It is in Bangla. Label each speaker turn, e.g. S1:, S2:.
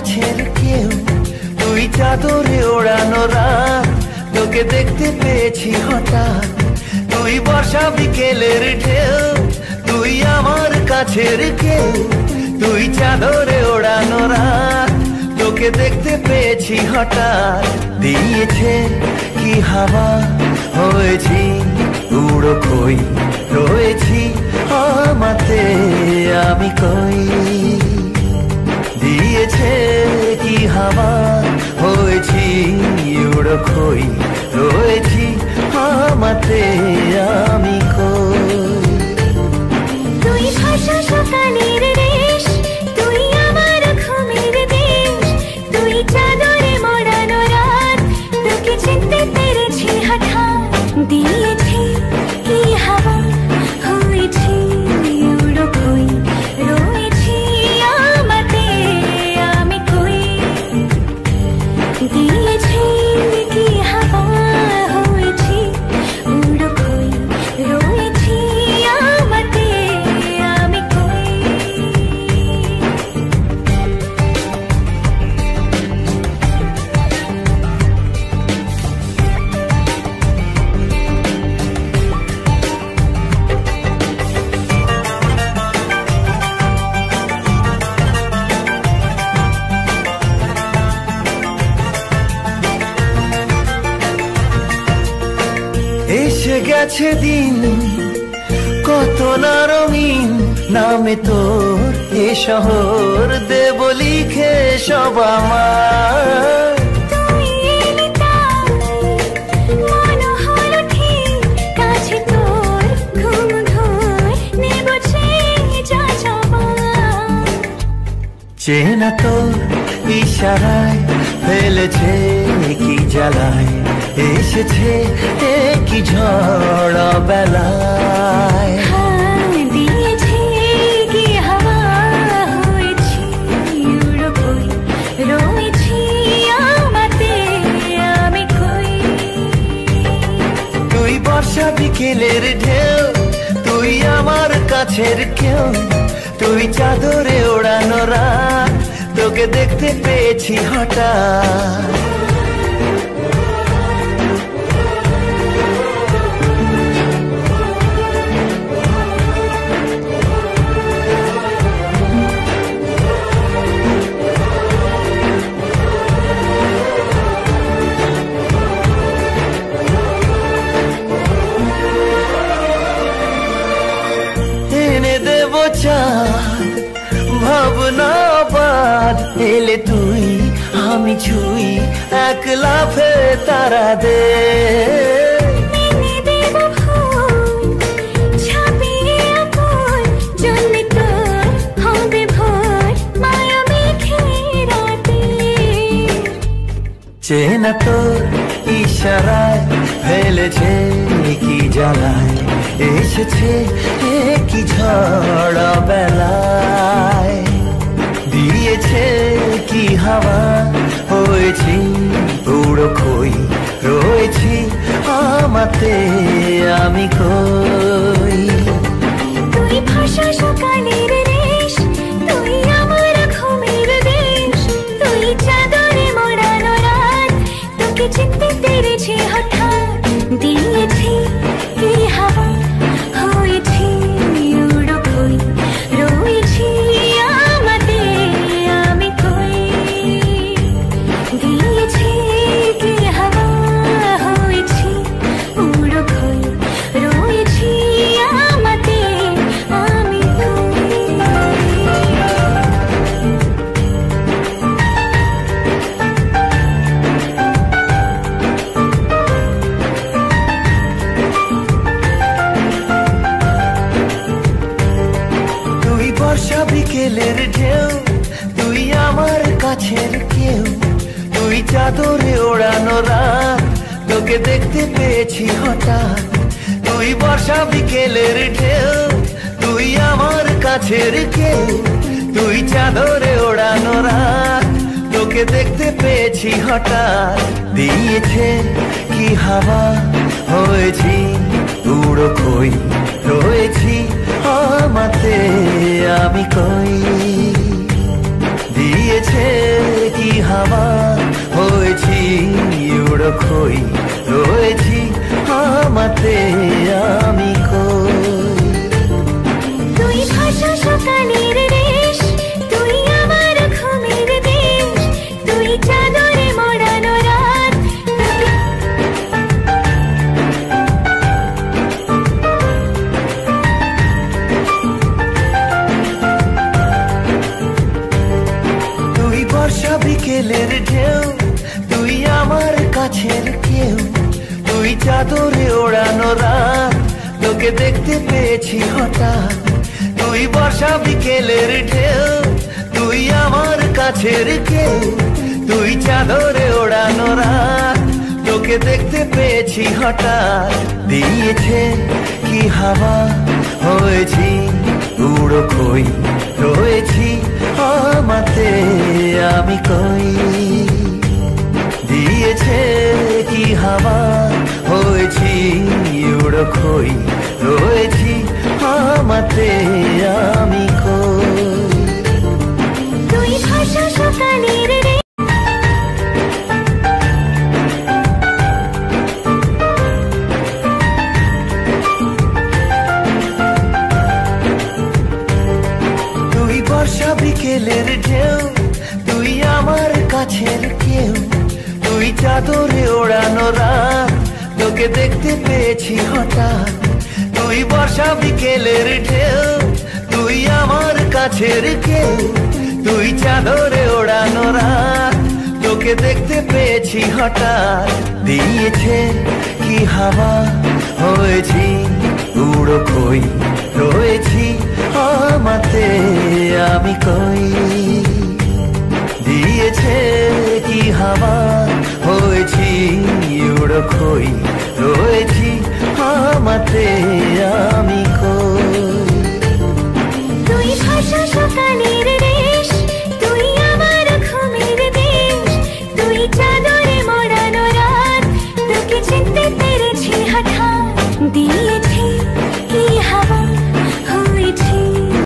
S1: কাছের কেউ, তুই চাদরে ওড়ানো রাত, তোকে দেখতে পেয়েছি হঠাৎ। তুই বর্ষা বিকেলের ঢেউ, তুই আমার কাছের কেউ, তুই চাদরে ওড়ানো রাত, তোকে দেখতে পেয়েছি হঠাৎ। দিয়েছে কি হাওয়া, হয়েছি উড়ো খই, রয়েছি আমাতে আমি কই। দিয়েছে কি হাওয়া, হয়েছি উড়ো খই, রয়েছি আমাতে আমি কই।
S2: তুই ভাষা সকালের দেশ, তুই আমার ঘুমের দেশ, তুই চাদরে মোড়ানো রাত, তোকে চিনতে পেরেছি হঠাৎ। দিয়েছি কি হাওয়া, হয়েছি উড়ো খই, রয়েছি আমাতে আমি কই। দিয়েছি কি হাওয়া, হয়েছি উড়ো খই, রয়েছি আমাতে আমি কই।
S1: এসে গেছে দিন কত না রঙিন, নামে তোর এ শহর দেব লিখে সব আমার।
S2: তুই এলি তাই মন হলো ঠিক, কাছে তোর ঘুম ঘুর নেব যা যাবার।
S1: চেনা তোর ইশারায় ফেলেছে কি জ্বালায়, এসেছে কি ঝড় বেলায়।
S2: দিয়েছি কি হাওয়া, হয়েছি উড়ো খই, রয়েছি আমাতে আমি কই।
S1: তুই বর্ষা বিকেলের ঢেউ, তুই আমার কাছের কেউ, তুই চাদরে ওড়ানো রাত, তোকে দেখতে পেয়েছি হঠাৎ। এনে দেব চাঁদ ভাবনা বাদ, এলে তুই আমি ছুই এক লাফে তারা দে।
S2: এনে দেব ফুল ছাপিয়ে আপন, জন্মে তোর হবে ভোর মায়া মেঘে রাতে।
S1: চেনা তোর ইশারায় ফেলেছে কি জ্বালায়, এসেছে কি ঝড় বেলায়। দিয়েছে কি হাওয়া, হয়েছি উড়ো খই, রয়েছি আমাতে আমি কই।
S2: তুই ভাষা সকালের দেশ, তুই আমার ঘুমের দেশ, তুই চাদরে মোড়ানো রাত, তোকে চিনতে পেরেছি হঠাৎ। দিয়েছি কি হাওয়া, হয়েছি উড়ো খই, রয়েছি আমাতে আমি কই। দিয়েছি কি হাওয়া, হয়েছি উড়ো খই, রয়েছি আমাতে আমি কই।
S1: তুই বর্ষা বিকেলের ঢেউ, তুই আমার কাছের কেউ, তুই চাদরে ওড়ানো রাত, তোকে দেখতে পেয়েছি হঠাৎ। তুই বর্ষা বিকেলের ঢেউ, তুই আমার কাছের কেউ, তুই চাদরে ওড়ানো রাত, তোকে দেখতে পেয়েছি হঠাৎ। দিয়েছে কি হাওয়া, হয়েছি উড়ো খই, রয়েছি আমাতে আমি কই। দিয়েছে কি হাওয়া হয়েছি উড়ো খই রয়েছি আমাতে আমি কই।
S2: তুই ভাষা সকালের দেশ, তুই আমার ঘুমের দেশ, তুই চাদরে মোড়ানো রাত।
S1: তুই বর্ষা বিকেলের ঢেউ, তুই আমার কাছের কেউ, তুই চাদরে ওড়ানো রাত, তোকে দেখতে পেয়েছি হঠাৎ। তুই বর্ষা বিকেলের ঢেউ, তুই আমার কাছের কেউ, তুই চাদরে ওড়ানো রাত, তোকে দেখতে পেয়েছি হঠাৎ। দিয়েছে কি হাওয়া হয়েছি উড়ো খই রয়েছি আমাতে আমি কই। দিয়েছে কি হাওয়া হয়েছি উড়ো খই রয়েছি আমাতে আমি কই।
S2: তুই ভাষা সকালের দেশ।
S1: তুই বর্ষা বিকেলের ঢেউ, তুই আমার কাছের কেউ, তুই চাদরে ওড়ানো রাত, তোকে দেখতে পেয়েছি হঠাৎ। তুই বর্ষা বিকেলের ঢেউ, তুই আমার কাছের কেউ, তুই চাদরে ওড়ানো রাত, তোকে দেখতে পেয়েছি হঠাৎ। দিয়েছে কি হাওয়া হয়েছি উড়ো খই রয়েছি আমাতে আমি কই। দিয়েছে কি হাওয়া হয়েছি উড়ো খই